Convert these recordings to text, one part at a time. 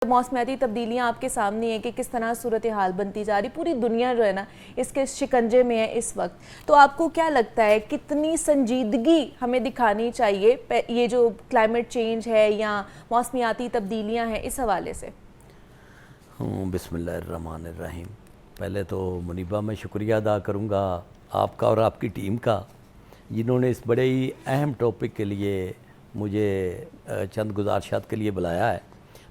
मौसमियाती तब्दीलियां आपके सामने हैं कि किस तरह सूरत हाल बनती जा रही, पूरी दुनिया जो है ना इसके शिकंजे में है इस वक्त। तो आपको क्या लगता है कितनी संजीदगी हमें दिखानी चाहिए ये जो क्लाइमेट चेंज है या मौसमियाती तब्दीलियां हैं इस हवाले से? बिस्मिल्लाहिर्रहमानिर्रहीम। पहले तो मुनीबा मैं शुक्रिया अदा करूँगा आपका और आपकी टीम का, जिन्होंने इस बड़े ही अहम टॉपिक के लिए मुझे चंद गुजारिशात के लिए बुलाया है।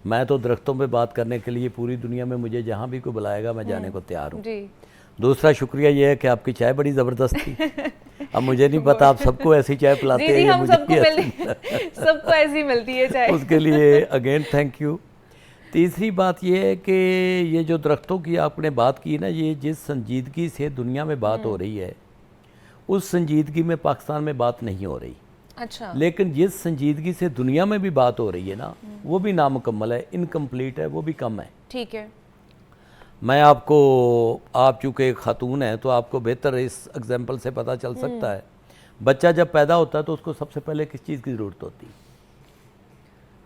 मैं तो दरख्तों पे बात करने के लिए पूरी दुनिया में मुझे जहाँ भी कोई बुलाएगा मैं जाने को तैयार हूँ। दूसरा शुक्रिया ये है कि आपकी चाय बड़ी ज़बरदस्त थी। अब मुझे नहीं पता आप सबको ऐसी चाय पिलाते हैं या मुझे सबको ऐसी मिलती है चाय। उसके लिए अगेन थैंक यू। तीसरी बात यह है कि ये जो दरख्तों की आपने बात की ना, ये जिस संजीदगी से दुनिया में बात हो रही है उस संजीदगी में पाकिस्तान में बात नहीं हो रही। अच्छा। लेकिन जिस संजीदगी से दुनिया में भी बात हो रही है ना, वो भी नामुकम्मल है, इनकम्प्लीट है, वो भी कम है। ठीक है। मैं आपको, आप चूँकि एक खातून है तो आपको बेहतर इस एग्जाम्पल से पता चल सकता है। बच्चा जब पैदा होता है तो उसको सबसे पहले किस चीज़ की ज़रूरत होती है?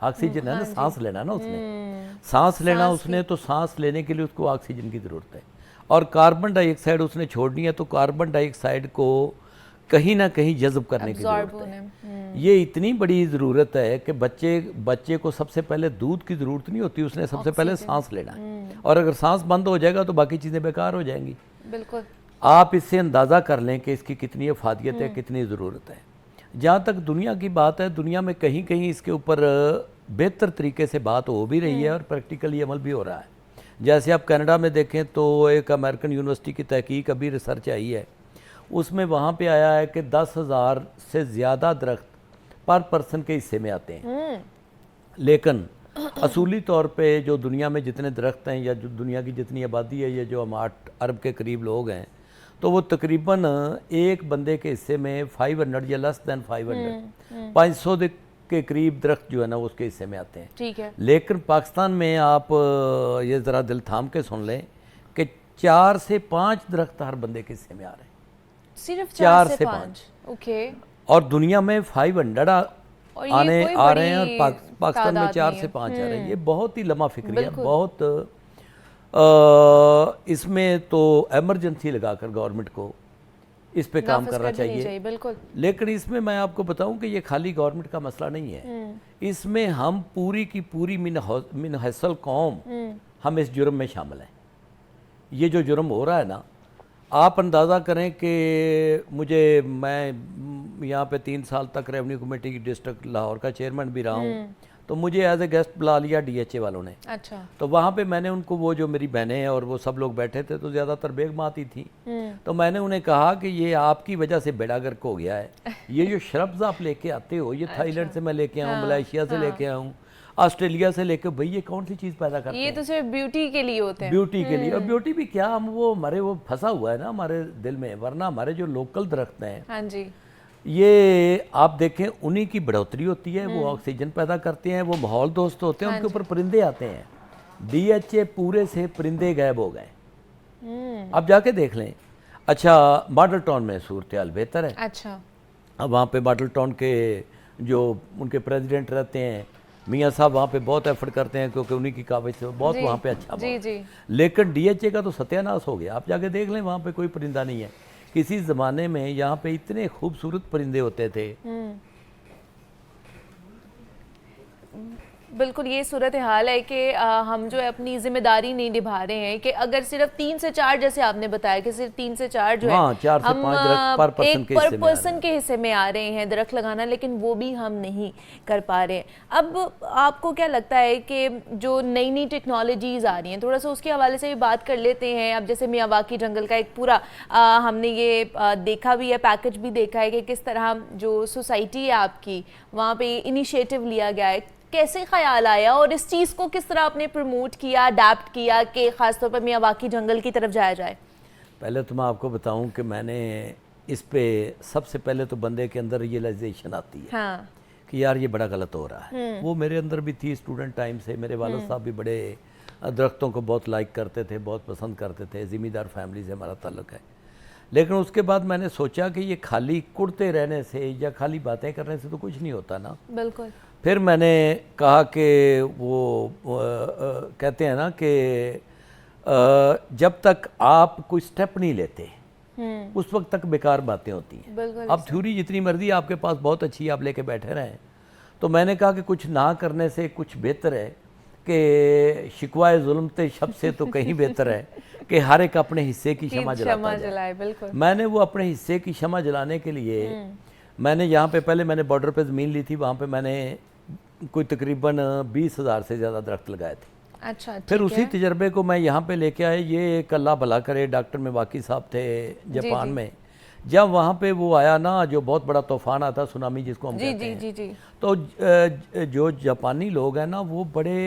ऑक्सीजन है ना, सांस लेना ना उसने, सांस लेना उसने, तो सांस लेने के लिए उसको ऑक्सीजन की ज़रूरत है। और कार्बन डाइऑक्साइड उसने छोड़नी है, तो कार्बन डाइऑक्साइड को कहीं ना कहीं जज़ब करने की ज़रूरत है। ये इतनी बड़ी ज़रूरत है कि बच्चे को सबसे पहले दूध की ज़रूरत नहीं होती, उसने सबसे पहले सांस लेना है। और अगर सांस बंद हो जाएगा तो बाकी चीज़ें बेकार हो जाएंगी। बिल्कुल। आप इससे अंदाज़ा कर लें कि इसकी कितनी अफादियत है, कितनी ज़रूरत है। जहाँ तक दुनिया की बात है, दुनिया में कहीं कहीं इसके ऊपर बेहतर तरीके से बात हो भी रही है और प्रैक्टिकली अमल भी हो रहा है। जैसे आप कनाडा में देखें तो एक अमेरिकन यूनिवर्सिटी की तहकीक अभी रिसर्च आई है, उसमें वहाँ पे आया है कि 10,000 से ज़्यादा दरख्त पर पर्सन के हिस्से में आते हैं। लेकिन असूली तौर पे जो दुनिया में जितने दरख्त हैं या जो दुनिया की जितनी आबादी है, ये जो हम 8 अरब के करीब लोग हैं, तो वो तकरीबन एक बंदे के हिस्से में 500 या लेस दैन 500 के करीब दरख्त जो है ना उसके हिस्से में आते हैं। ठीक है। लेकिन पाकिस्तान में आप ये ज़रा दिल थाम के सुन लें कि 4 से 5 दरख्त हर बंदे के हिस्से में आ रहे हैं। सिर्फ 4 से 5? ओके। और दुनिया में 500 आ रहे हैं और पाकिस्तान में 4 से 5 आ रहे हैं। ये बहुत ही लम्हा फिक्री है, बहुत इसमें तो एमरजेंसी लगाकर गवर्नमेंट को इस पे काम करना चाहिए। बिल्कुल। लेकिन इसमें मैं आपको बताऊं कि ये खाली गवर्नमेंट का मसला नहीं है, इसमें हम पूरी की पूरी मिन हैसल कौम हम इस जुर्म में शामिल हैं। ये जो जुर्म हो रहा है ना, आप अंदाज़ा करें कि मैं यहाँ पे 3 साल तक रेवेन्यू कमेटी की डिस्ट्रिक्ट लाहौर का चेयरमैन भी रहा हूँ, तो मुझे एज ए गेस्ट बुला लिया DHA वालों ने। अच्छा। तो वहाँ पे मैंने उनको, वो जो मेरी बहनें हैं और वो सब लोग बैठे थे, तो ज़्यादातर बेग माती थी, तो मैंने उन्हें कहा कि ये आपकी वजह से बेड़ा गर्क हो गया है। ये जो श्रब्स आप लेके आते हो, ये थाईलैंड से मैं लेके आऊँ, मलेशिया से लेके आऊँ, ऑस्ट्रेलिया से लेके, भाई ये कौन सी चीज़ पैदा करते हैं? ये तो सिर्फ ब्यूटी के लिए होते हैं। ब्यूटी के लिए, और ब्यूटी भी क्या, हम वो हमारे वो फंसा हुआ है ना हमारे दिल में, वरना हमारे जो लोकल दरख्त हैं, हाँ जी, ये आप देखें उन्हीं की बढ़ोतरी होती है, वो ऑक्सीजन पैदा करते हैं, वो माहौल दोस्त होते हैं, उनके ऊपर परिंदे आते हैं। DHA पूरे से परिंदे गायब हो गए। अब जाके देख लें। अच्छा, मॉडल टाउन में सूरत हाल बेहतर है। अच्छा। अब वहाँ पे मॉडल टाउन के जो उनके प्रेसिडेंट रहते हैं मियाँ साहब, वहाँ पे बहुत एफर्ट करते हैं क्योंकि उन्हीं की काबिज से बहुत वहाँ पे अच्छा जी। लेकिन DHA का तो सत्यानाश हो गया। आप जाके देख लें, वहाँ पे कोई परिंदा नहीं है। किसी ज़माने में यहाँ पे इतने खूबसूरत परिंदे होते थे। बिल्कुल ये सूरत हाल है कि हम जो है अपनी जिम्मेदारी नहीं निभा रहे हैं कि अगर सिर्फ 3 से 4, जैसे आपने बताया कि सिर्फ 3 से 4 जो है हम पर पर्सन के हिस्से में आ रहे हैं दरख्त लगाना, लेकिन वो भी हम नहीं कर पा रहे हैं। अब आपको क्या लगता है कि जो नई नई टेक्नोलॉजीज़ आ रही हैं, थोड़ा सा उसके हवाले से भी बात कर लेते हैं। अब जैसे मियावाकी जंगल का एक पूरा हमने ये देखा भी है, पैकेज भी देखा है कि किस तरह जो सोसाइटी है आपकी, वहाँ पे इनिशिएटिव लिया गया है। कैसे ख्याल आया और इस चीज़ को किस तरह आपने प्रमोट किया, अडेप्ट किया कि ख़ासतौर पर मियावाकी जंगल की तरफ जाया जाए? पहले तो मैं आपको बताऊं कि मैंने इस पे सबसे पहले तो बंदे के अंदर रियलाइजेशन आती है, हाँ, कि यार ये बड़ा गलत हो रहा है। वो मेरे अंदर भी थी स्टूडेंट टाइम से। मेरे वालिद साहब भी बड़े दरख्तों को बहुत लाइक करते थे, बहुत पसंद करते थे। ज़मींदार फैमिली से हमारा ताल्लुक़ है। लेकिन उसके बाद मैंने सोचा कि ये खाली कुड़ते रहने से या खाली बातें करने से तो कुछ नहीं होता ना। बिल्कुल। फिर मैंने कहा कि वो कहते हैं ना कि जब तक आप कोई स्टेप नहीं लेते उस वक्त तक बेकार बातें होती हैं। अब थ्योरी जितनी मर्जी आपके पास बहुत अच्छी आप लेके बैठे रहें, तो मैंने कहा कि कुछ ना करने से कुछ बेहतर है कि शिकवाए जुल्म ते शब से तो कहीं बेहतर है कि हर एक अपने हिस्से की क्षमा जलाता जाए। बिल्कुल। मैंने वो अपने हिस्से की क्षमा जलाने के लिए मैंने यहाँ पे पहले मैंने बॉर्डर पे ज़मीन ली थी, वहाँ पे मैंने कोई तकरीबन 20,000 से ज़्यादा दरख्त लगाए थे। अच्छा, फिर उसी तजर्बे को मैं यहाँ पे लेके आए। ये एक अल्लाह भला करे डॉक्टर मेवाकी साहब थे जापान में, जब वहाँ पे वो आया ना जो बहुत बड़ा तूफान आता सुनामी जिसको हम कहते हैं, तो जो जापानी लोग हैं ना वो बड़े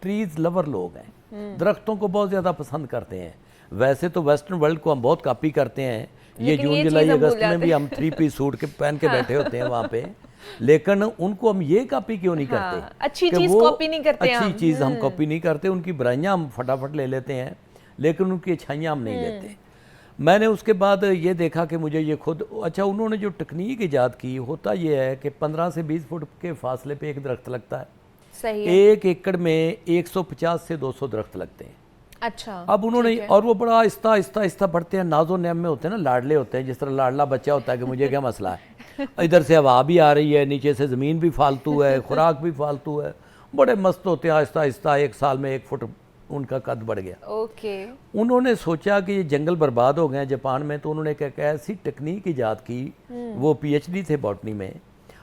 ट्रीज लवर लोग हैं, दरख्तों को बहुत ज़्यादा पसंद करते हैं। वैसे तो वेस्टर्न वर्ल्ड को हम बहुत कॉपी करते हैं, ये जून जुलाई अगस्त में भी हम 3 पीस सूट के पहन के बैठे होते हैं वहाँ पे, लेकिन उनको हम ये कॉपी क्यों नहीं करते? अच्छी चीज कॉपी नहीं करते, अच्छी चीज़ हम कॉपी नहीं करते, उनकी बुराइयाँ हम फटाफट ले लेते हैं लेकिन उनकी अच्छाइयाँ हम नहीं लेते। मैंने उसके बाद ये देखा कि मुझे ये खुद अच्छा, उन्होंने जो तकनीक ईजाद की, होता ये है कि 15 से 20 फुट के फासले पे एक दरख्त लगता है। सही है। 1 एकड़ में 150 से 200 दरख्त लगते हैं। अच्छा, अब उन्होंने और वो बड़ा आहिस्ता आहिस्ता आहिस्ता बढ़ते हैं, नाजो नैम में होते हैं ना, लाडले होते हैं, जिस तरह लाडला बच्चा होता है कि मुझे क्या मसला है, इधर से हवा भी आ रही है, नीचे से ज़मीन भी फालतू है, खुराक भी फालतू है, बड़े मस्त होते हैं। आहिस्ता आहिस्ता 1 साल में 1 फुट उनका कद बढ़ गया। ओके। उन्होंने सोचा कि ये जंगल बर्बाद हो गए हैं जापान में, तो उन्होंने क्या ऐसी तकनीक ईजाद की, वो PhD थे बॉटनी में,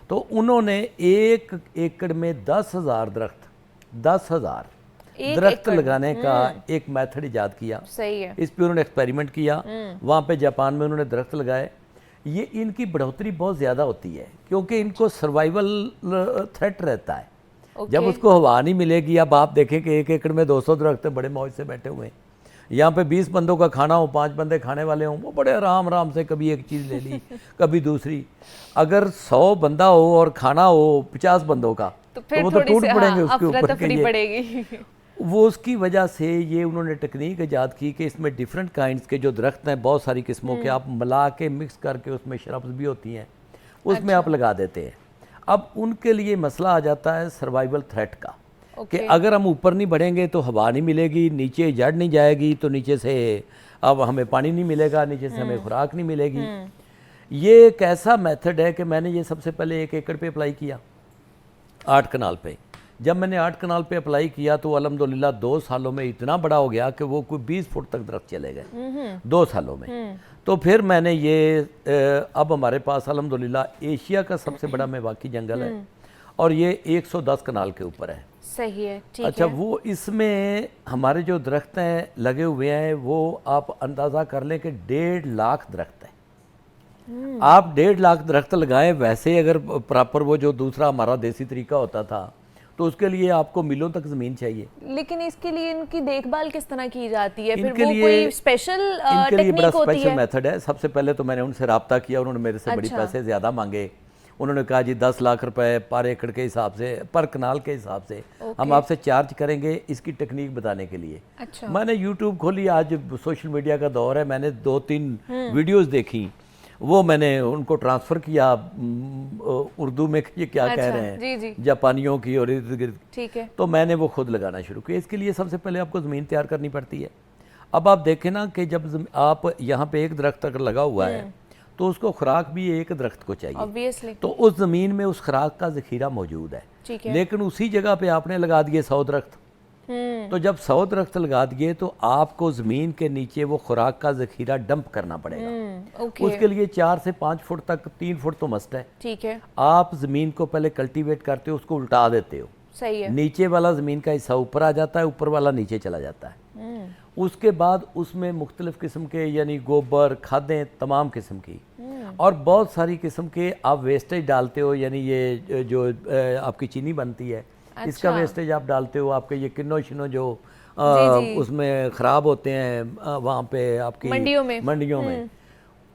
तो उन्होंने 1 एकड़ में 10,000 दरख्त लगाने का एक मेथड ईजाद किया। सही है। इस पे उन्होंने एक्सपेरिमेंट किया, वहाँ पे जापान में उन्होंने दरख्त लगाए। ये इनकी बढ़ोतरी बहुत ज़्यादा होती है क्योंकि इनको सर्वाइवल थ्रेट रहता है। जब उसको हवा नहीं मिलेगी, अब आप देखें कि 1 एकड़ में 200 दरख्त बड़े मौज से बैठे हुए हैं, यहाँ पे 20 बंदों का खाना हो, 5 बंदे खाने वाले हों, वो बड़े आराम आराम से कभी एक चीज़ ले ली कभी दूसरी। अगर 100 बंदा हो और खाना हो 50 बंदों का, तो वो तो टूट पड़ेंगे उसके ऊपर। वो उसकी वजह से ये उन्होंने टेक्निक ईजाद की कि इसमें डिफरेंट काइंड्स के जो दरख्त हैं, बहुत सारी किस्मों के, आप मिला के मिक्स करके, उसमें शरब्स भी होती हैं, उसमें आप लगा देते हैं। अब उनके लिए मसला आ जाता है सर्वाइवल थ्रेट का, कि अगर हम ऊपर नहीं बढ़ेंगे तो हवा नहीं मिलेगी, नीचे जड़ नहीं जाएगी, तो नीचे से अब हमें पानी नहीं मिलेगा, नीचे से हमें खुराक नहीं मिलेगी। ये एक ऐसा मेथड है कि मैंने ये सबसे पहले 1 एकड़ पे अप्लाई किया, 8 कनाल पे। जब मैंने 8 कनाल पे अप्लाई किया तो अल्हम्दुलिल्लाह 2 सालों में इतना बड़ा हो गया कि वो कोई 20 फुट तक दरख्त चले गए 2 सालों में। तो फिर मैंने ये अब हमारे पास अल्हम्दुलिल्लाह एशिया का सबसे बड़ा मेवाकी जंगल है और ये 110 कनाल के ऊपर है। सही है, ठीक अच्छा है। वो इसमें हमारे जो दरख्त हैं लगे हुए हैं, वो आप अंदाज़ा कर लें कि 1.5 लाख दरख्त है। आप 1.5 लाख दरख्त लगाएं, वैसे अगर प्रॉपर वो जो दूसरा हमारा देसी तरीका होता था तो उसके लिए आपको मीलों तक ज़मीन चाहिए। लेकिन इसके लिए इनकी देखभाल किस तरह की जाती है? फिर वो कोई स्पेशल इनके लिए बड़ा स्पेशल मेथड है। सबसे पहले तो मैंने उनसे रब्ता किया, उन्होंने मेरे से बड़ी पैसे ज़्यादा मांगे। उन्होंने कहा जी 10 लाख रुपए पर एकड़ के हिसाब से, पर कनाल के हिसाब से हम आपसे चार्ज करेंगे इसकी टेक्निक बताने के लिए। अच्छा। मैंने यूट्यूब खोली, आज सोशल मीडिया का दौर है, मैंने 2-3 वीडियोस देखी, वो मैंने उनको ट्रांसफ़र किया उर्दू में ये क्या कह रहे हैं, जापानियों की और इर्द गिर्द। ठीक है। तो मैंने वो खुद लगाना शुरू किया। इसके लिए सबसे पहले आपको ज़मीन तैयार करनी पड़ती है। अब आप देखें ना कि जब आप यहाँ पे एक दरख्त अगर लगा हुआ है तो उसको खुराक भी एक दरख्त को चाहिए, Obviously। तो उस ज़मीन में उस खुराक का ज़ख़ीरा मौजूद है, लेकिन उसी जगह पे आपने लगा दिए 100 दरख्त। तो जब 100 दरख्त लगा दिए तो आपको ज़मीन के नीचे वो खुराक का ज़ख़ीरा डंप करना पड़ेगा। उसके लिए 4 से 5 फुट तक, 3 फुट तो मस्ट है। ठीक है। आप ज़मीन को पहले कल्टीवेट करते हो, उसको उल्टा देते हो। सही है। नीचे वाला ज़मीन का हिस्सा ऊपर आ जाता है, ऊपर वाला नीचे चला जाता है। उसके बाद उसमें मुख्तलिफ किस्म के यानी गोबर, खादें, तमाम किस्म की और बहुत सारी किस्म के आप वेस्टेज डालते हो, यानी ये जो आपकी चीनी बनती है, अच्छा। इसका वेस्टेज आप डालते हो। आपके ये किन्नो शिनो जो उसमें ख़राब होते हैं वहाँ पे आपकी मंडियों में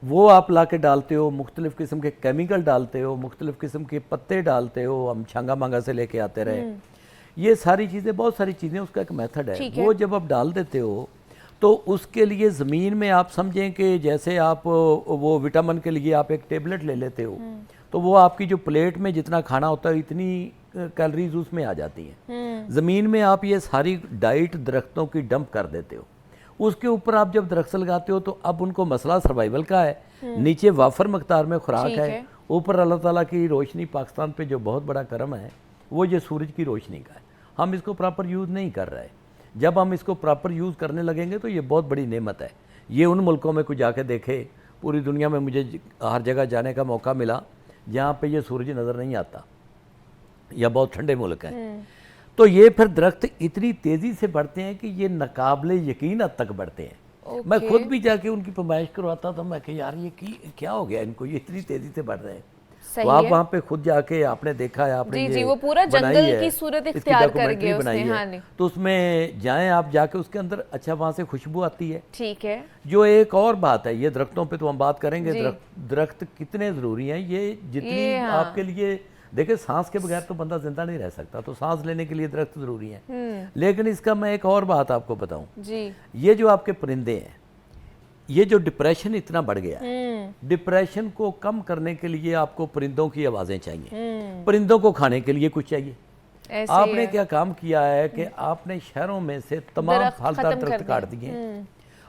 वो आप ला के डालते हो। मुख्तलिफ किस्म के केमिकल डालते हो, मुख्तलिफ किस्म के पत्ते डालते हो, हम छांगा मांगा से लेके आते रहे। ये सारी चीज़ें, बहुत सारी चीज़ें, उसका एक मेथड है। वो जब आप डाल देते हो तो उसके लिए ज़मीन में आप समझें कि जैसे आप वो विटामिन के लिए आप एक टेबलेट ले लेते हो, तो वो आपकी जो प्लेट में जितना खाना होता है इतनी कैलोरीज उसमें आ जाती हैं। ज़मीन में आप ये सारी डाइट दरख्तों की डंप कर देते हो, उसके ऊपर आप जब दरख्त लगाते हो तो अब उनको मसला सर्वाइवल का है, नीचे वाफर मकदार में खुराक है, ऊपर अल्लाह ताला की रोशनी, पाकिस्तान पे जो बहुत बड़ा करम है वो ये सूरज की रोशनी का है। हम इसको प्रॉपर यूज़ नहीं कर रहे। जब हम इसको प्रॉपर यूज़ करने लगेंगे तो ये बहुत बड़ी नेमत है। ये उन मुल्कों में कुछ जाके देखे, पूरी दुनिया में मुझे हर जगह जाने का मौका मिला जहाँ पे ये सूरज नज़र नहीं आता या बहुत ठंडे मुल्क हैं। तो ये फिर दरख्त इतनी तेज़ी से बढ़ते हैं कि ये नाकाबिले यकीन हद तक बढ़ते हैं। मैं खुद भी जाके उनकी पैमाइश करवाता था, मैं कि यार ये क्या हो गया इनको, ये इतनी तेज़ी से बढ़ रहे हैं। तो आप वहाँ पे खुद जाके आपने देखा है, आपने जी, वो पूरा जंगल की सूरत इख्तियार कर गए उसने, हाँ, तो उसमें जाएं आप जाके, उसके अंदर अच्छा वहाँ से खुशबू आती है। ठीक है। जो एक और बात है, ये दरख्तों पे तो हम बात करेंगे, दरख्त कितने ज़रूरी हैं। ये जितनी आपके लिए, देखिए सांस के बगैर तो बंदा जिंदा नहीं रह सकता, तो सांस लेने के लिए दरख्त ज़रूरी हैं। लेकिन इसका मैं एक और बात आपको बताऊं, ये जो आपके परिंदे हैं, ये जो डिप्रेशन इतना बढ़ गया है, डिप्रेशन को कम करने के लिए आपको परिंदों की आवाज़ें चाहिए, परिंदों को खाने के लिए कुछ चाहिए। आपने क्या काम किया है कि आपने शहरों में से तमाम फलदार दरख्त काट दिए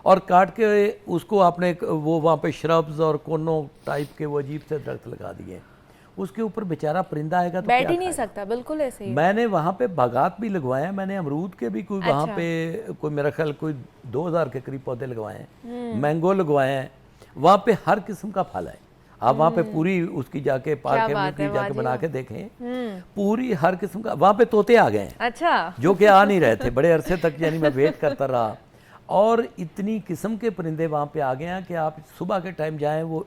और काट के उसको आपने वो वहाँ पे श्रब्स और कोनों टाइप के वो अजीब से दरख्त लगा दिए। उसके ऊपर बेचारा परिंदा आएगा तो बैठ ही नहीं सकता। बिल्कुल ऐसे ही। मैंने वहाँ पे बागात भी लगवाए हैं, मैंने अमरूद के भी कोई वहाँ पे कोई मेरा ख्याल कोई 2000 के करीब पौधे लगवाए हैं, मैंगो लगवाए हैं। वहाँ पे हर किस्म का फल है। आप वहाँ पे पूरी उसकी जाके पार्क में जाके बना के देखें, पूरी हर किस्म का। वहाँ पे तोते आ गए हैं, अच्छा, जो कि आ नहीं रहे थे बड़े अरसे तक, यानी मैं वेट करता रहा। और इतनी किस्म के परिंदे वहाँ पे आ गए हैं कि आप सुबह के टाइम जाएं, वो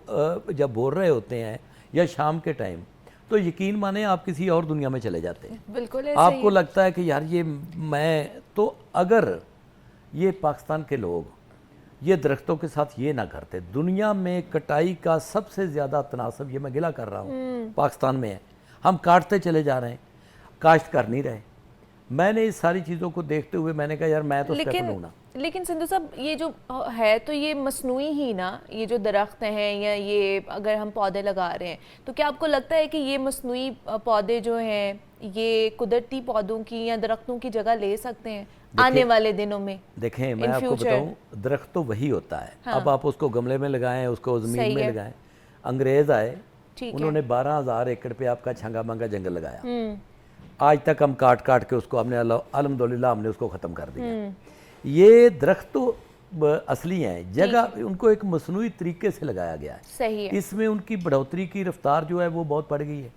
जब बोल रहे होते हैं या शाम के टाइम, तो यकीन माने आप किसी और दुनिया में चले जाते हैं। बिल्कुल आपको लगता है कि यार ये मैं तो, अगर ये पाकिस्तान के लोग ये दरख्तों के साथ ये ना करते, दुनिया में कटाई का सबसे ज़्यादा तनासब, ये मैं गिला कर रहा हूँ, पाकिस्तान में है। हम काटते चले जा रहे हैं, काश्त कर नहीं रहे। मैंने इस सारी चीज़ों को देखते हुए मैंने कहा यार मैं तो स्टेप लूँगा। लेकिन सिंधु साहब, ये जो है तो ये मसनूई ही ना, ये जो दरख्त हैं या ये अगर हम पौधे लगा रहे हैं, तो क्या आपको लगता है कि ये मसनूई पौधे जो हैं ये कुदरती पौधों की या दरख्तों की जगह ले सकते हैं आने वाले दिनों में? देखें, मैं आपको बताऊं, दरख्त तो वही होता है। अब आप उसको गमले में लगाएं, उसको ज़मीन में लगाएं। अंग्रेज़ आए, उन्होंने 12,000 एकड़ पे आपका छंगा मंगा जंगल लगाया। आज तक हम काट काट के उसको हमने अल्हम्दुलिल्लाह हमने उसको ख़त्म कर दिया। ये दरख्त तो असली हैं, जगह उनको एक मसनूई तरीके से लगाया गया है। सही है। इसमें उनकी बढ़ोतरी की रफ्तार जो है वो बहुत बढ़ गई है।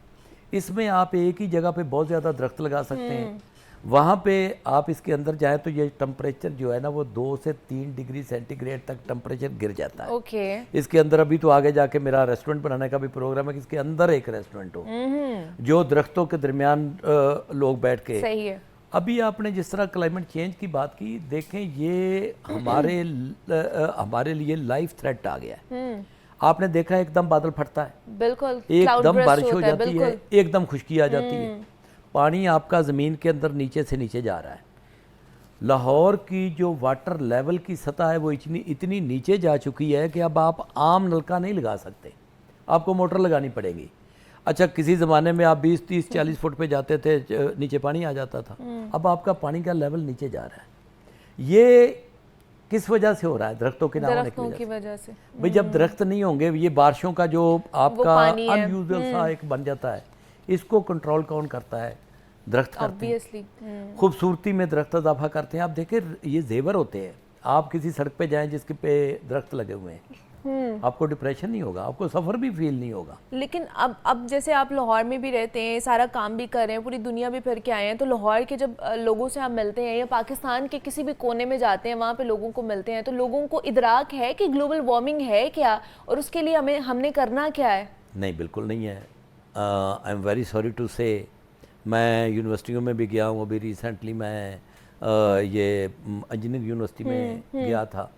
इसमें आप एक ही जगह पे बहुत ज़्यादा दरख्त लगा सकते हैं। वहाँ पे आप इसके अंदर जाएं तो ये टेम्परेचर जो है ना वो 2 से 3 डिग्री सेंटीग्रेड तक टेम्परेचर गिर जाता है। ओके। इसके अंदर अभी तो आगे जाके मेरा रेस्टोरेंट बनाने का भी प्रोग्राम है कि इसके अंदर एक रेस्टोरेंट हो जो दरख्तों के दरमियान लोग बैठ के। सही है। अभी आपने जिस तरह क्लाइमेट चेंज की बात की, देखें ये हमारे लिए लाइफ थ्रेट आ गया है। आपने देखा एकदम बादल फटता है, बिल्कुल, एकदम बारिश हो जाती है, एकदम खुश्की आ जाती है, पानी आपका ज़मीन के अंदर नीचे से नीचे जा रहा है। लाहौर की जो वाटर लेवल की सतह है वो इतनी नीचे जा चुकी है कि अब आप आम नलका नहीं लगा सकते, आपको मोटर लगानी पड़ेगी। अच्छा, किसी ज़माने में आप 20, 30, 40 फुट पे जाते थे, नीचे पानी आ जाता था। अब आपका पानी का लेवल नीचे जा रहा है। ये किस वजह से हो रहा है? दरख्तों के ना होने की वजह से। भाई जब दरख्त नहीं होंगे, ये बारिशों का जो आपका अनयूजुअल सा एक बन जाता है, इसको कंट्रोल कौन करता है? दरख्त करते हैं। खूबसूरती में दरख्त इजाफा करते हैं। आप देखें, ये जेवर होते हैं। आप किसी सड़क पे जाएं जिसके पे दरख्त लगे हुए हैं, आपको डिप्रेशन नहीं होगा, आपको सफ़र भी फील नहीं होगा। लेकिन अब जैसे आप लाहौर में भी रहते हैं, सारा काम भी कर रहे हैं, पूरी दुनिया भी फिर के आए हैं, तो लाहौर के जब लोगों से आप मिलते हैं या पाकिस्तान के किसी भी कोने में जाते हैं, वहाँ पे लोगों को मिलते हैं, तो लोगों को इदराक है कि ग्लोबल वार्मिंग है क्या और उसके लिए हमने करना क्या है? नहीं, बिल्कुल नहीं है। I am very sorry to say, मैं यूनिवर्सिटियों में भी गया हूँ। अभी रिसेंटली मैं ये इंजीनियरिंग यूनिवर्सिटी में गया था।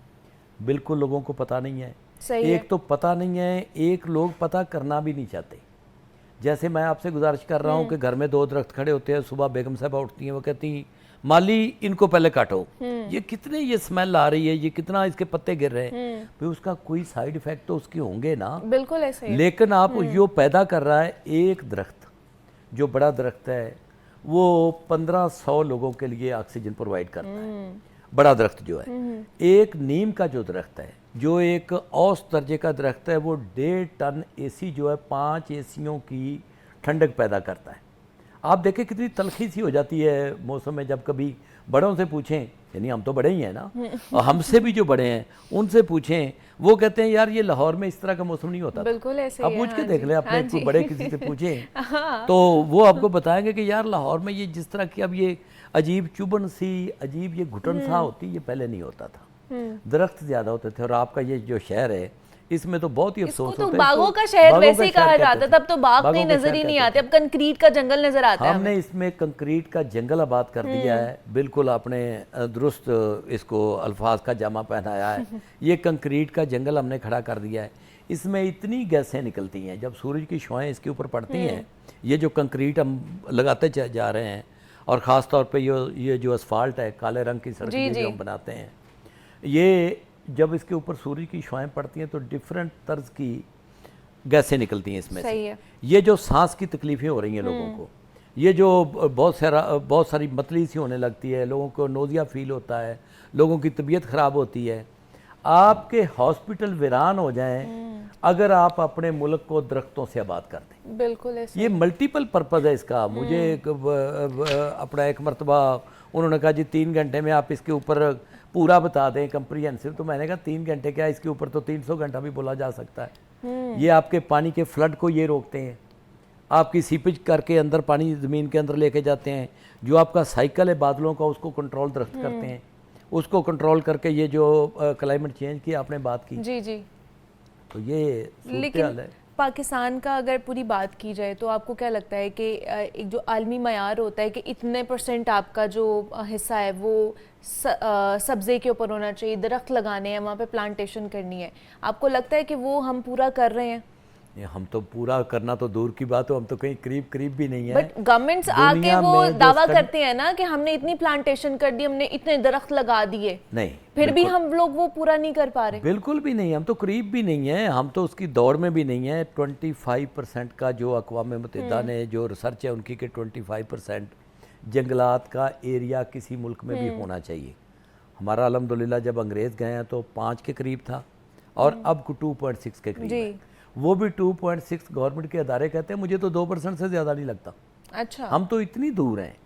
बिल्कुल लोगों को पता नहीं है। एक तो पता नहीं है, एक लोग पता करना भी नहीं चाहते। जैसे मैं आपसे गुजारिश कर रहा हूँ कि घर में 2 दरख्त खड़े होते हैं, सुबह बेगम साहबा उठती हैं, वो कहती माली इनको पहले काटो, ये कितने ये स्मेल आ रही है, ये कितना इसके पत्ते गिर रहे हैं, फिर उसका कोई साइड इफेक्ट तो उसके होंगे ना। बिल्कुल ऐसे ही। लेकिन आप जो पैदा कर रहा है एक दरख्त, जो बड़ा दरख्त है, वो 1500 लोगों के लिए ऑक्सीजन प्रोवाइड करता है, बड़ा दरख्त जो है। एक नीम का जो दरख्त है, जो एक औसत दर्जे का दरख्त है, वो 1.5 टन एसी जो है 5 एसियों की ठंडक पैदा करता है। आप देखें कितनी तलखी सी हो जाती है मौसम में, जब कभी बड़ों से पूछें, यानी हम तो बड़े ही हैं ना, और हमसे भी जो बड़े हैं उनसे पूछें, वो कहते हैं यार ये लाहौर में इस तरह का मौसम नहीं होता। बिल्कुल ऐसे आप पूछ के देख लें, अपने कोई बड़े किसी से पूछें तो वो आपको बताएंगे कि यार लाहौर में ये जिस तरह की अब ये अजीब चुभन सी, अजीब ये घुटन सा होती, ये पहले नहीं होता था। दरख्त ज्यादा होते थे। और आपका ये जो शहर है, इसमें तो बहुत ही अफसोस होता है। बागों का शहर वैसे ही कहा जाता, तब तो बाग नहीं नजर ही नहीं आते, अब कंक्रीट का जंगल नजर आता है। हमने इसमें कंक्रीट का जंगल आबाद कर दिया है। बिल्कुल आपने दुरुस्त इसको अल्फाज का जामा पहनाया है। ये कंक्रीट का जंगल हमने खड़ा कर दिया है। इसमें इतनी गैसें निकलती हैं, जब सूरज की शुआएं इसके ऊपर पड़ती हैं, ये जो कंक्रीट हम लगाते जा रहे हैं, और ख़ास तौर पे ये जो असफाल्ट है, काले रंग की सड़कें जो हम बनाते हैं, ये जब इसके ऊपर सूरज की शुआएं पड़ती हैं तो डिफरेंट तर्ज की गैसें निकलती हैं इसमें से। ये जो सांस की तकलीफ़ें हो रही हैं लोगों को, ये जो बहुत सारी मतली सी होने लगती है, लोगों को नोज़िया फील होता है, लोगों की तबीयत ख़राब होती है। आपके हॉस्पिटल वीरान हो जाएं अगर आप अपने मुल्क को दरख्तों से आबाद कर दें। बिल्कुल ऐसे। ये मल्टीपल पर्पज़ है इसका। मुझे अपना एक मरतबा उन्होंने कहा जी 3 घंटे में आप इसके ऊपर पूरा बता दें कंप्रीहेंसिव, तो मैंने कहा 3 घंटे क्या, इसके ऊपर तो 300 घंटा भी बोला जा सकता है। ये आपके पानी के फ्लड को ये रोकते हैं, आपकी सीपेज करके अंदर पानी ज़मीन के अंदर लेके जाते हैं। जो आपका साइकिल है बादलों का, उसको कंट्रोल दरख्त करते हैं, उसको कंट्रोल करके ये जो क्लाइमेट चेंज की आपने बात की, जी जी, तो ये लेकिन पाकिस्तान का अगर पूरी बात की जाए तो आपको क्या लगता है कि एक जो आलमी मयार होता है कि इतने % आपका जो हिस्सा है वो सब्ज़े के ऊपर होना चाहिए, दरख्त लगाने हैं, वहाँ पे प्लांटेशन करनी है, आपको लगता है कि वो हम पूरा कर रहे हैं? हम तो पूरा करना तो दूर की बात हो, हम तो कहीं करीब भी नहीं है। बट गवर्नमेंट्स आके वो दावा करते हैं ना कि हमने इतनी प्लांटेशन कर दी, हमने इतने दरख्त लगा दिए, नहीं फिर भी हम लोग वो पूरा नहीं कर पा रहे। बिल्कुल भी नहीं, हम तो करीब भी नहीं है, हम तो उसकी दौड़ में भी नहीं है। 25% का जो अक़वाम मुत्तहिदा ने जो रिसर्च है उनकी कि 25% जंगलात का एरिया किसी मुल्क में भी होना चाहिए। हमारा अल्हम्दुलिल्लाह जब अंग्रेज़ गए हैं तो 5 के करीब था, और अब 2.6 के करीब है। वो भी 2.6 गवर्नमेंट के अदारे कहते हैं, मुझे तो 2% से ज़्यादा नहीं लगता। अच्छा, हम तो इतनी दूर हैं।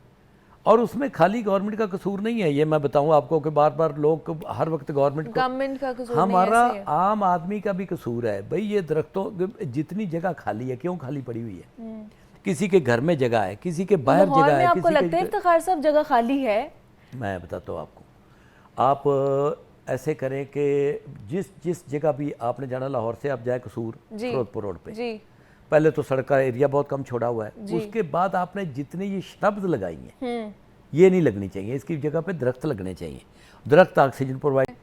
और उसमें खाली गवर्नमेंट का कसूर नहीं है, ये मैं बताऊं आपको कि बार बार लोग हर वक्त गवर्नमेंट का कसूर, हमारा आम आदमी का भी कसूर है। भाई ये दरख्तों जितनी जगह खाली है, क्यों खाली पड़ी हुई है? किसी के घर में जगह है, किसी के बाहर जगह है। आपको लगता है इफ्तिखार साहब जगह खाली है? मैं बताता हूँ आपको। आप ऐसे करें कि जिस जगह भी आपने जाना, लाहौर से आप जाए कसूर फिरोजपुर रोड पे, पहले तो सड़क का एरिया बहुत कम छोड़ा हुआ है, उसके बाद आपने जितने ये श्रब्स लगाई हैं ये नहीं लगनी चाहिए, इसकी जगह पे दरख्त लगने चाहिए। दरख्त ऑक्सीजन प्रोवाइड।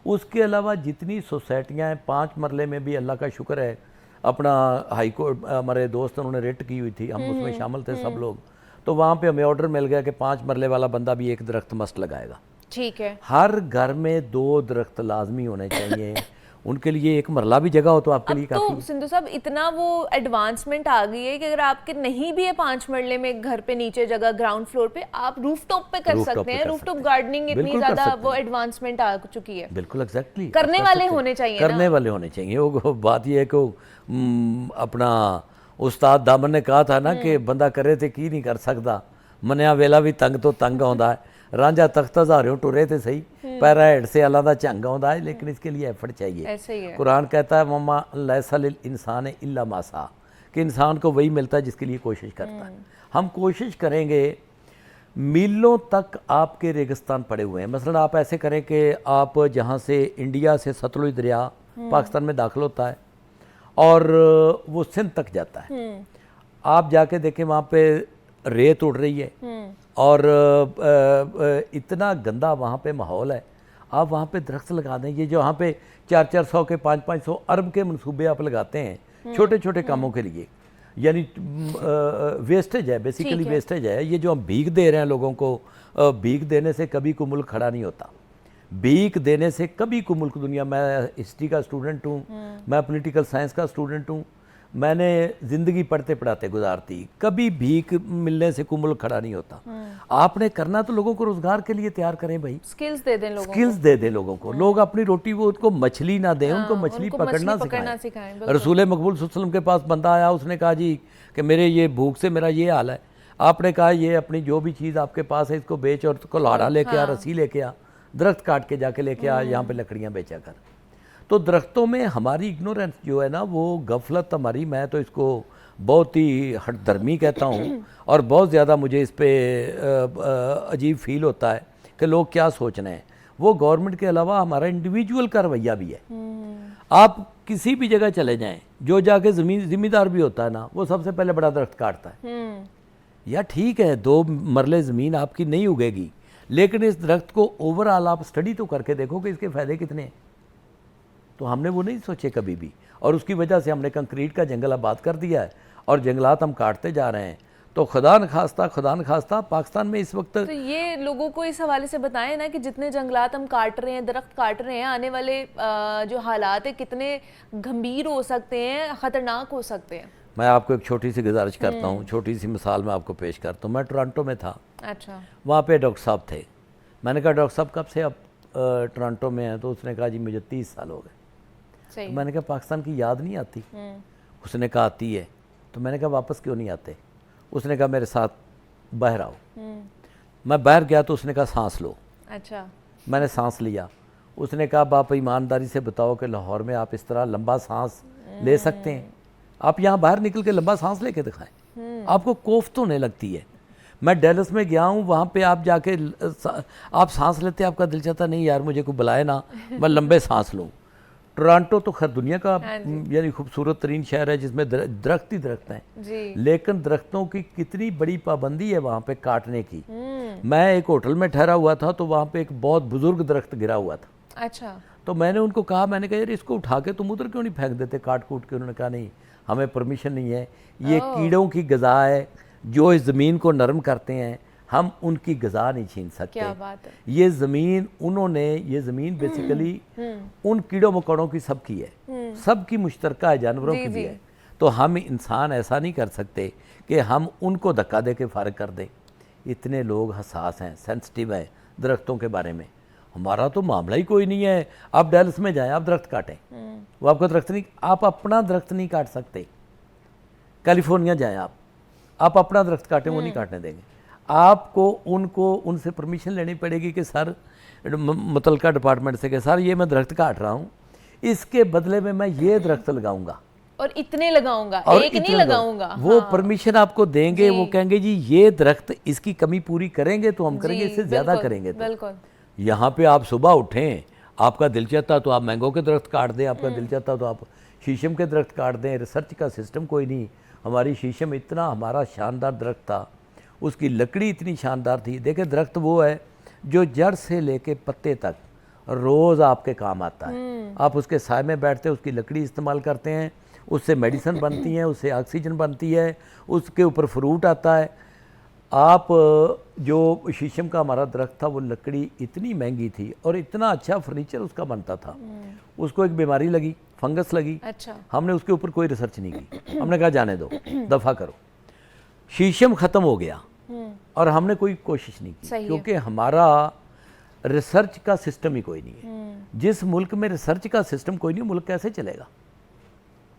उसके अलावा जितनी सोसाइटियाँ हैं, 5 मरले में भी अल्लाह का शुक्र है, अपना हाई कोर्ट हमारे दोस्त उन्होंने रिट की हुई थी, हम उसमें शामिल थे सब लोग, तो वहाँ पे हमें ऑर्डर मिल गया कि 5 मरले वाला बंदा भी एक दरख्त मस्त लगाएगा। ठीक है। हर घर में 2 दरख्त लाजमी होने चाहिए। उनके लिए एक मरला भी जगह हो तो आपके लिए काफी। तो सिंधु साहब इतना वो एडवांसमेंट आ गई है कि अगर आपके नहीं भी है 5 मरले में घर पे नीचे जगह, ग्राउंड फ्लोर पे आप रूफटॉप पे कर सकते हैं। रूफटॉप गार्डनिंग इतनी ज्यादा वो एडवांसमेंट आ चुकी है। बिल्कुल एग्जैक्टली। करने वाले होने चाहिए, करने वाले होने चाहिए। वो बात ये है कि अपना उस्ताद दामन ने कहा था ना कि बंदा करे तो की नहीं कर सकता, मनिया वेला भी तंग तो तंग आउंदा है, रांझा तख्त हज़ारों टुरे थे सही, पैरा हेड से अल्लाह दा झंग आउंदा है, लेकिन इसके लिए एफर्ट चाहिए। ऐसे ही है। कुरान कहता है मम्मा लैसा लिल इंसान इल्ला मासा, कि इंसान को वही मिलता है जिसके लिए कोशिश करता है। हम कोशिश करेंगे, मीलों तक आपके रेगिस्तान पड़े हुए हैं। मसलन आप ऐसे करें कि आप जहाँ से इंडिया से सतलुज दरिया पाकिस्तान में दाखिल होता है और वो सिंध तक जाता है, आप जाके देखें वहाँ पे रेत उड़ रही है और इतना गंदा वहाँ पे माहौल है। आप वहाँ पे दरख्त लगा दें। ये जो वहाँ पे 400 के 500 अरब के मंसूबे आप लगाते हैं छोटे छोटे कामों के लिए, यानी वेस्टेज है, बेसिकली वेस्टेज है। ये जो हम भीख दे रहे हैं लोगों को, भीख देने से कभी कोई मुल्क खड़ा नहीं होता। भीख देने से कभी कोई मुल्क दुनिया, मैं हिस्ट्री का स्टूडेंट हूँ, मैं पॉलिटिकल साइंस का स्टूडेंट हूँ, मैंने ज़िंदगी पढ़ते पढ़ाते गुजारती, कभी भीख मिलने से कुमुल खड़ा नहीं होता। आपने करना तो लोगों को रोजगार के लिए तैयार करें भाई, स्किल्स दे दें लोगों स्किल्स दे दें लोगों को। लोग अपनी रोटी वो उनको मछली ना दें, उनको मछली पकड़ना सिखाएं। रसूल मकबूल सल्लल्लाहु अलैहि वसल्लम के पास बंदा आया, उसने कहा जी कि मेरे ये भूख से मेरा ये हाल है। आपने कहा ये अपनी जो भी चीज़ आपके पास है इसको बेच और कुल्हाड़ा लेके आ, रस्सी लेके आ, दरख्त काट के जाके लेके आ, यहाँ पे लकड़ियाँ बेचा कर। तो दरख्तों में हमारी इग्नोरेंस जो है ना, वो गफलत हमारी, मैं तो इसको बहुत ही हठधर्मी कहता हूँ और बहुत ज़्यादा मुझे इस पर अजीब फील होता है कि लोग क्या सोच रहे हैं। वो गवर्नमेंट के अलावा हमारा इंडिविजुअल का रवैया भी है। आप किसी भी जगह चले जाएं, जो जाके ज़मींदार भी होता है ना, वो सबसे पहले बड़ा दरख्त काटता है। या ठीक है 2 मरले ज़मीन आपकी नहीं उगेगी, लेकिन इस दरख्त को ओवरऑल आप स्टडी तो करके देखो कि इसके फ़ायदे कितने हैं। तो हमने वो नहीं सोचे कभी भी, और उसकी वजह से हमने कंक्रीट का जंगल आबाद कर दिया है और जंगलात हम काटते जा रहे हैं। तो खुदा न खास्ता पाकिस्तान में इस वक्त, तो ये लोगों को इस हवाले से बताएं ना कि जितने जंगलात हम काट रहे हैं, दरख्त काट रहे हैं, आने वाले जो हालात है कितने गंभीर हो सकते हैं, ख़तरनाक हो सकते हैं। मैं आपको एक छोटी सी गुजारिश करता हूँ, छोटी सी मिसाल मैं आपको पेश करता हूँ। मैं टोरंटो में था। अच्छा। वहाँ पे डॉक्टर साहब थे। मैंने कहा डॉक्टर साहब कब से आप टोरंटो में हैं? तो उसने कहा जी मुझे 30 साल हो गए। तो मैंने कहा पाकिस्तान की याद नहीं आती? उसने कहा आती है। तो मैंने कहा वापस क्यों नहीं आते? उसने कहा मेरे साथ बाहर आओ। मैं बाहर गया तो उसने कहा सांस लो। अच्छा। मैंने सांस लिया। उसने कहा आप ईमानदारी से बताओ कि लाहौर में आप इस तरह लंबा सांस ले सकते हैं? आप यहाँ बाहर निकल के लंबा सांस लेके दिखाएं, आपको कोफ्त होने लगती है। मैं डेलस में गया हूँ, वहाँ पे आप जाके आप सांस लेते, आपका दिल चाहता नहीं यार मुझे कोई बुलाए ना, मैं लंबे सांस लूँ। टोरंटो तो खैर दुनिया का यानी खूबसूरत तरीन शहर है जिसमें दरख्त ही दरख्त हैं, लेकिन दरख्तों की कितनी बड़ी पाबंदी है वहाँ पे काटने की। मैं एक होटल में ठहरा हुआ था, तो वहाँ पे एक बहुत बुजुर्ग दरख्त गिरा हुआ था। अच्छा। तो मैंने उनको कहा, मैंने कहा यार इसको उठा के तुम उधर क्यों नहीं फेंक देते काट कूट के? उन्होंने कहा नहीं हमें परमिशन नहीं है, ये कीड़ों की ग़िज़ा है जो इस ज़मीन को नरम करते हैं, हम उनकी ग़िज़ा नहीं छीन सकते। क्या बात है। ये ज़मीन ये ज़मीन बेसिकली उन कीड़ों मकोड़ों की सबकी है, सबकी मुश्तरका है, जानवरों की भी है। तो हम इंसान ऐसा नहीं कर सकते कि हम उनको धक्का दे के फारिग कर दें। इतने लोग हसास हैं, सेंसिटिव हैं दरख्तों के बारे में। हमारा तो मामला ही कोई नहीं है। आप डेलस में जाएं, आप दरख्त काटें, वो आपका दरख्त नहीं, आप अपना दरख्त नहीं काट सकते। कैलिफोर्निया जाएं आप अपना दरख्त काटें, वो नहीं काटने देंगे आपको। उनसे परमिशन लेनी पड़ेगी कि सर मुतलका डिपार्टमेंट से कि सर ये मैं दरख्त काट रहा हूँ, इसके बदले में मैं ये दरख्त लगाऊंगा और इतने लगाऊंगा, एक नहीं लगाऊंगा। वो परमिशन आपको देंगे, वो कहेंगे जी ये दरख्त इसकी कमी पूरी करेंगे तो हम करेंगे, इससे ज़्यादा करेंगे तो। बिल्कुल। यहाँ पे आप सुबह उठें, आपका दिल चाहता तो आप मैंगो के दरख्त काट दें, आपका दिल चाहता तो आप शीशम के दरख्त काट दें। रिसर्च का सिस्टम कोई नहीं। हमारी शीशम इतना हमारा शानदार दरख्त था, उसकी लकड़ी इतनी शानदार थी। देखें दरख्त वो है जो जड़ से लेके पत्ते तक रोज़ आपके काम आता है। आप उसके साए में बैठते हैं, उसकी लकड़ी इस्तेमाल करते हैं, उससे मेडिसिन बनती है, उससे ऑक्सीजन बनती है, उसके ऊपर फ्रूट आता है। आप जो शीशम का हमारा दरख्त था, वो लकड़ी इतनी महंगी थी और इतना अच्छा फर्नीचर उसका बनता था। उसको एक बीमारी लगी, फंगस लगी। अच्छा। हमने उसके ऊपर कोई रिसर्च नहीं की, हमने कहा जाने दो, दफ़ा करो। शीशम ख़त्म हो गया और हमने कोई कोशिश नहीं की, क्योंकि हमारा रिसर्च का सिस्टम ही कोई नहीं है। जिस मुल्क में रिसर्च का सिस्टम कोई नहीं, मुल्क कैसे चलेगा?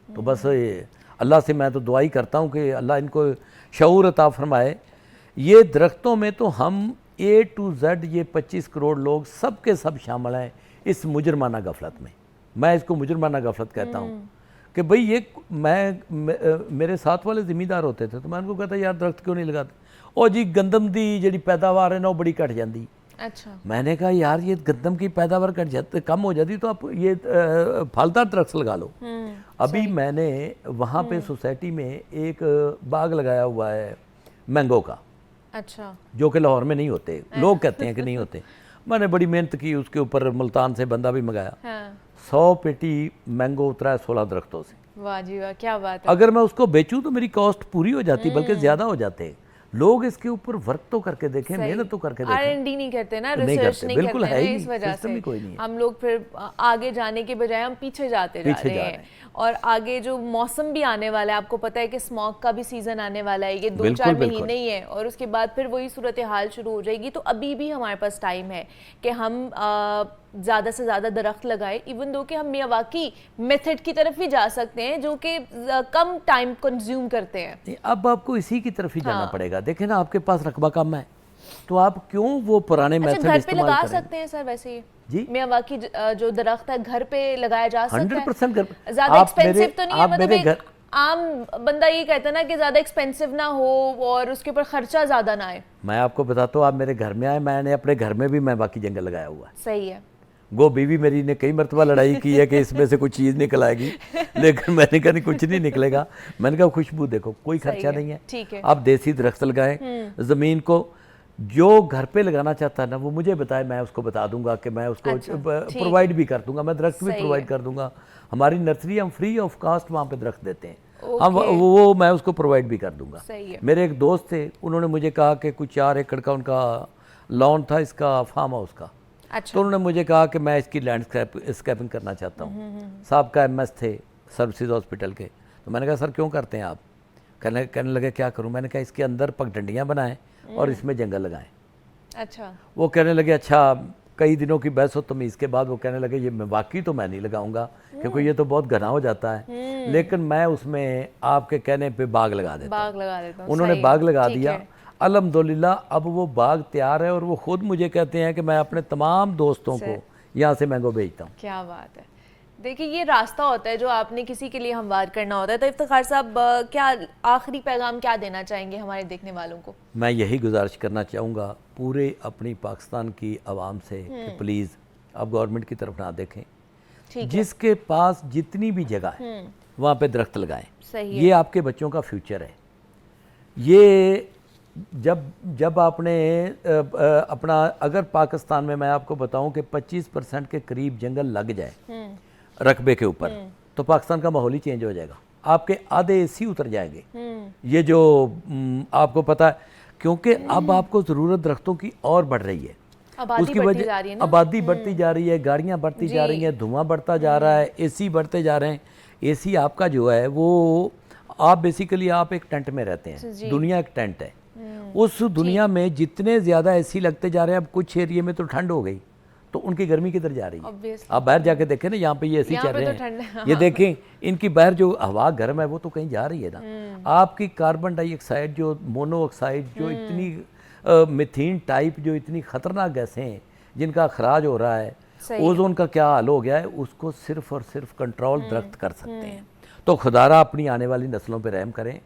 तो बस अल्लाह से मैं तो दुआ ही करता हूँ कि अल्लाह इनको शऊर अता फरमाए। ये दरख्तों में तो हम A to Z ये 25 करोड़ लोग सब के सब शामिल हैं इस मुजरमाना गफलत में। मैं इसको मुजरमाना गफलत कहता हूँ कि भाई ये मेरे साथ वाले ज़मींदार होते थे, तो मैं उनको कहता यार दरख्त क्यों नहीं लगाते? और जी गंदम की जी पैदावार है ना वो बड़ी घट जाती। अच्छा। मैंने कहा यार ये गंदम की पैदावार कम हो जाती तो आप ये फलदार दरख्त लगा लो। अभी मैंने वहाँ पे सोसाइटी में एक बाग लगाया हुआ है मैंगो का। अच्छा। जो कि लाहौर में नहीं होते, लोग कहते हैं कि नहीं होते। मैंने बड़ी मेहनत की, उसके ऊपर मुल्तान से बंदा भी मंगाया। 100 पेटी मैंगो उतरा है 16 दरख्तों से। वाह जी वाह, क्या बात है। अगर मैं उसको बेचूं तो मेरी कॉस्ट पूरी हो जाती, बल्कि ज़्यादा हो जाते। लोग इसके ऊपर वर्क तो करके देखें, मेहनत तो करके देखें। R&D नहीं करते ना, रिसर्च नहीं बिल्कुल करते है ना, ही इस वजह से कोई नहीं है। हम लोग फिर आगे जाने के बजाय हम पीछे जाते जा रहे हैं। और आगे जो मौसम भी आने वाला है, आपको पता है कि स्मॉग का भी सीजन आने वाला है, ये 2-4 महीने ही है और उसके बाद फिर वही सूरत हाल शुरू हो जाएगी। तो अभी भी हमारे पास टाइम है कि हम ज़्यादा से ज़्यादा दरख्त लगाए, इवन दो कि हम मियावाकी मेथड की तरफ भी जा सकते हैं जो कि कम टाइम कंज्यूम करते हैं। अब आपको इसी की तरफ ही जाना पड़ेगा। देखें ना, आपके पास रकबा कम है तो आप क्यों वो पुराने मेथड घर पे लगा सकते हैं सर? वैसे ही जी, मियावाकी जो दरख्त है घर पे लगाया जा सकता है 100% घर पे। ज्यादा एक्सपेंसिव तो नहीं है, मतलब आम बंदा ये कहता है ना कि ज्यादा एक्सपेंसिव ना हो और उसके ऊपर खर्चा ज्यादा ना आए। मैं आपको बताता हूँ, आप मेरे घर में आए, मैंने अपने घर में भी मियावाकी जंगल लगाया हुआ है। सही है। वो बीवी मेरी ने कई मरतबा लड़ाई की है कि इसमें से कुछ चीज़ निकल आएगी, लेकिन मैंने कहा नहीं, कुछ नहीं निकलेगा। मैंने कहा खुशबू देखो, कोई खर्चा नहीं है, ठीक है। आप देसी दरख्त लगाएं। ज़मीन को जो घर पे लगाना चाहता है ना, वो मुझे बताए, मैं उसको बता दूंगा कि मैं उसको प्रोवाइड भी कर दूंगा, मैं दरख्त भी प्रोवाइड कर दूंगा। हमारी नर्सरी हम फ्री ऑफ कास्ट वहाँ पे दरख्त देते हैं, हम वो मैं उसको प्रोवाइड भी कर दूंगा। मेरे एक दोस्त थे, उन्होंने मुझे कहा कि कुछ 4 एकड़ का उनका लॉन था, इसका फार्म हाउस का। तो उन्होंने मुझे कहा कि मैं इसकी लैंडस्केपिंग करना चाहता हूँ। साहब का MS थे सर्विसेज हॉस्पिटल के। तो मैंने कहा सर क्यों करते हैं आप? कहने लगे क्या करूँ? मैंने कहा इसके अंदर पगडंडियाँ बनाएं और इसमें जंगल लगाएं। अच्छा। वो कहने लगे अच्छा। कई दिनों की बहस हो तमीज़ के बाद वो कहने लगे ये मियावाकी तो मैं नहीं लगाऊंगा क्योंकि ये तो बहुत घना हो जाता है, लेकिन मैं उसमें आपके कहने पे बाग लगा देता हूँ। उन्होंने बाग लगा दिया, अल्हम्दुलिल्लाह। अब वो बाग तैयार है और वो खुद मुझे कहते हैं कि मैं अपने तमाम दोस्तों को यहाँ से मैंगो भेजता हूँ। क्या बात है। देखिए ये रास्ता होता है जो आपने किसी के लिए हमवार करना होता है। तो इफ्तिखार साहब, क्या आखिरी पैगाम क्या देना चाहेंगे हमारे देखने वालों को? मैं यही गुजारिश करना चाहूँगा पूरे अपनी पाकिस्तान की आवाम से कि प्लीज़ आप गवर्नमेंट की तरफ ना देखें, जिसके पास जितनी भी जगह है वहाँ पे दरख्त लगाएं। ये आपके बच्चों का फ्यूचर है। ये जब आपने अपना, अगर पाकिस्तान में मैं आपको बताऊं कि 25% के करीब जंगल लग जाए रकबे के ऊपर, तो पाकिस्तान का माहौल ही चेंज हो जाएगा। आपके आधे AC उतर जाएंगे। ये जो आपको पता है, क्योंकि अब आपको ज़रूरत दरख्तों की और बढ़ रही है। उसकी वजह आबादी बढ़ती जा रही है, गाड़ियाँ बढ़ती जा रही हैं, धुआं बढ़ता जा रहा है, AC बढ़ते जा रहे हैं। AC आपका जो है वो, आप बेसिकली आप एक टेंट में रहते हैं, दुनिया एक टेंट है। उस दुनिया में जितने ज़्यादा AC लगते जा रहे हैं, अब कुछ एरिया में तो ठंड हो गई, तो उनकी गर्मी किधर जा रही है? आप बाहर जाके देखें ना, यहाँ पे ये AC चल रहे हैं, ये देखें इनकी बाहर जो हवा गर्म है वो तो कहीं जा रही है ना। आपकी कार्बन डाइऑक्साइड, जो मोनोऑक्साइड, जो इतनी मीथेन टाइप, जो इतनी ख़तरनाक गैसें हैं जिनका अखराज हो रहा है, ओजोन का क्या हाल हो गया है, उसको सिर्फ और सिर्फ कंट्रोल दरख्त कर सकते हैं। तो खुदारा अपनी आने वाली नस्लों पर रहम करें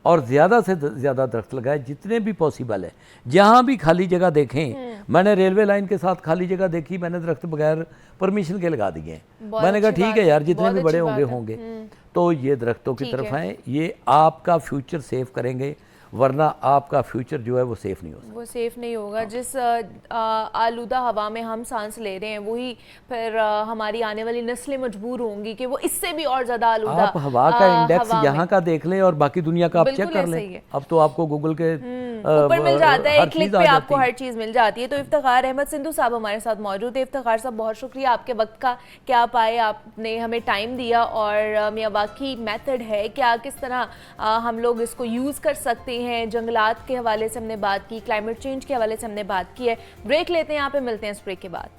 और ज़्यादा से ज़्यादा दरख्त लगाएं जितने भी पॉसिबल है। जहाँ भी खाली जगह देखें, मैंने रेलवे लाइन के साथ खाली जगह देखी, मैंने दरख्त बगैर परमिशन के लगा दिए। मैंने कहा ठीक है यार, जितने भी बड़े होंगे तो ये दरख्तों की तरफ आएँ, ये आपका फ्यूचर सेव करेंगे, वरना आपका फ्यूचर जो है वो सेफ नहीं हो सकता। वो सेफ नहीं होगा। जिस आलूदा हवा में हम सांस ले रहे हैं, वही फिर हमारी आने वाली नस्लें मजबूर होंगी कि वो इससे भी और ज्यादा आलूदा। आप हवा का इंडेक्स यहाँ का देख लें और बाकी दुनिया का आप चेक कर लें। अब तो आपको गूगल के ऊपर मिल जाता है, एक क्लिक पे आपको हर चीज़ मिल जाती है। तो इफ्तिखार अहमद सिंधु साहब हमारे साथ मौजूद है। इफ्तिखार साहब, बहुत शुक्रिया आपके वक्त का कि आप आए, आपने हमें टाइम दिया। और मियावाकी मेथड है क्या, किस तरह हम लोग इसको यूज़ कर सकते हैं, जंगलात के हवाले से हमने बात की, क्लाइमेट चेंज के हवाले से हमने बात की है। ब्रेक लेते हैं, यहाँ पे मिलते हैं इस ब्रेक के बाद।